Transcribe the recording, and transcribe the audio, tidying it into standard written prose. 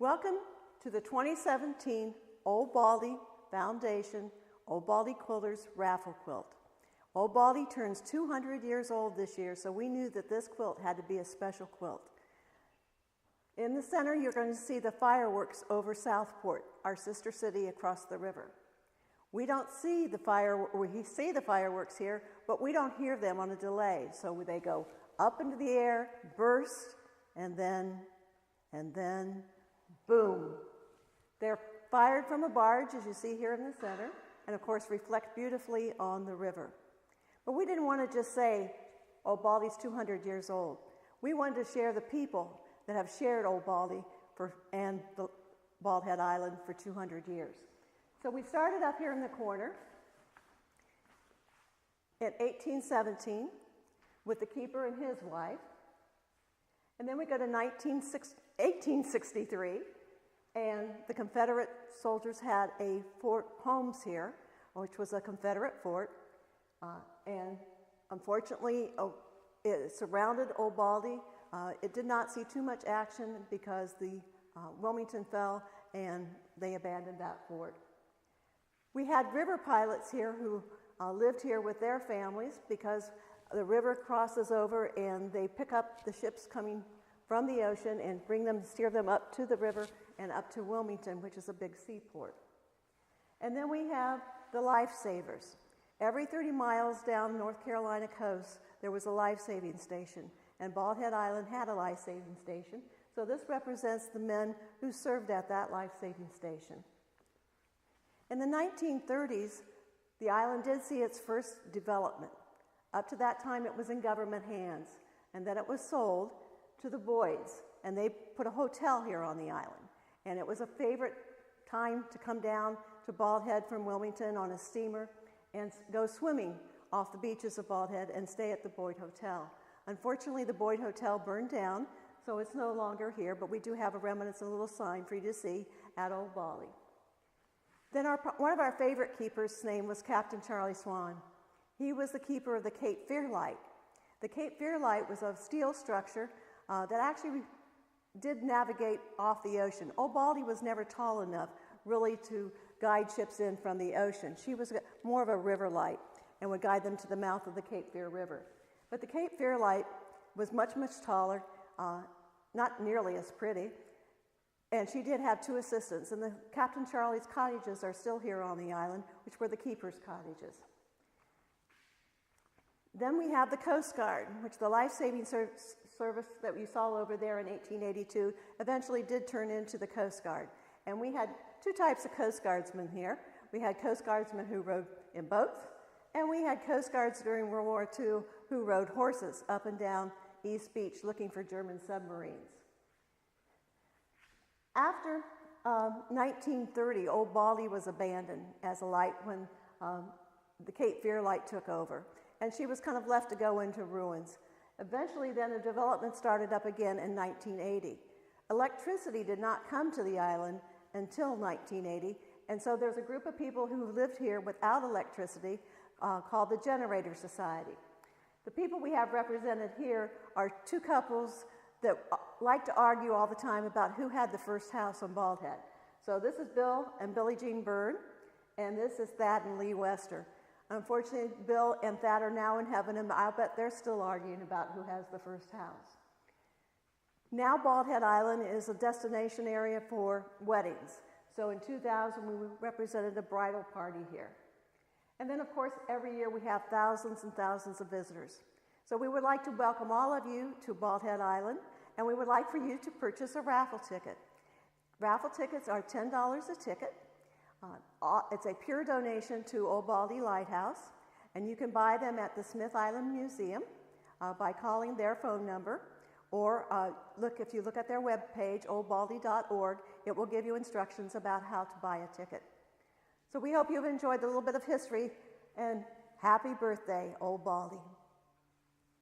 Welcome to the 2017 Old Baldy Foundation Old Baldy Quilters Raffle Quilt. Old Baldy turns 200 years old this year, so we knew that this quilt had to be a special quilt. In the center, you're going to see the fireworks over Southport, our sister city across the river. We see the fireworks here, but we don't hear them on a delay. So they go up into the air, burst, and then boom. They're fired from a barge, as you see here in the center, and of course reflect beautifully on the river. But we didn't want to just say, Old Baldy's 200 years old. We wanted to share the people that have shared Old Baldy and the Bald Head Island for 200 years. So we started up here in the corner in 1817 with the keeper and his wife. And then we go to 1863, and the Confederate soldiers had a Fort Holmes here, which was a Confederate fort. And unfortunately, it surrounded Old Baldy. It did not see too much action because the Wilmington fell and they abandoned that fort. We had river pilots here who lived here with their families because the river crosses over and they pick up the ships coming from the ocean and steer them up to the river and up to Wilmington, which is a big seaport. And then we have the lifesavers. Every 30 miles down North Carolina coast, there was a life-saving station, and Bald Head Island had a life-saving station. So this represents the men who served at that life-saving station. In the 1930s, the island did see its first development. Up to that time, it was in government hands, and then it was sold to the Boyds, and they put a hotel here on the island. And it was a favorite time to come down to Bald Head from Wilmington on a steamer and go swimming off the beaches of Bald Head and stay at the Boyd Hotel. Unfortunately, the Boyd Hotel burned down, so it's no longer here, but we do have a remnants, a little sign for you to see at Old Baldy. Then one of our favorite keepers' name was Captain Charlie Swan. He was the keeper of the Cape Fear Light. The Cape Fear Light was a steel structure that actually did navigate off the ocean. Old Baldy was never tall enough really to guide ships in from the ocean. She was more of a river light and would guide them to the mouth of the Cape Fear River. But the Cape Fear Light was much, much taller, not nearly as pretty, and she did have two assistants. And the Captain Charlie's cottages are still here on the island, which were the keepers' cottages. Then we have the Coast Guard, which the life-saving service that we saw over there in 1882 eventually did turn into the Coast Guard. And we had two types of Coast Guardsmen here. We had Coast Guardsmen who rode in boats, and we had Coast Guards during World War II who rode horses up and down East Beach looking for German submarines. After 1930, Old Baldy was abandoned as a light when the Cape Fear Light took over, and she was kind of left to go into ruins. Eventually, then, a development started up again in 1980. Electricity did not come to the island until 1980, and so there's a group of people who lived here without electricity called the Generator Society. The people we have represented here are two couples that like to argue all the time about who had the first house on Bald Head. So this is Bill and Billie Jean Byrne, and this is Thad and Lee Wester. Unfortunately, Bill and Thad are now in heaven, and I'll bet they're still arguing about who has the first house. Now Bald Head Island is a destination area for weddings. So in 2000, we represented a bridal party here. And then, of course, every year we have thousands and thousands of visitors. So we would like to welcome all of you to Bald Head Island, and we would like for you to purchase a raffle ticket. Raffle tickets are $10 a ticket. It's a pure donation to Old Baldy Lighthouse, and you can buy them at the Smith Island Museum by calling their phone number, or if you look at their webpage, oldbaldy.org, it will give you instructions about how to buy a ticket. So we hope you've enjoyed a little bit of history, and happy birthday, Old Baldy.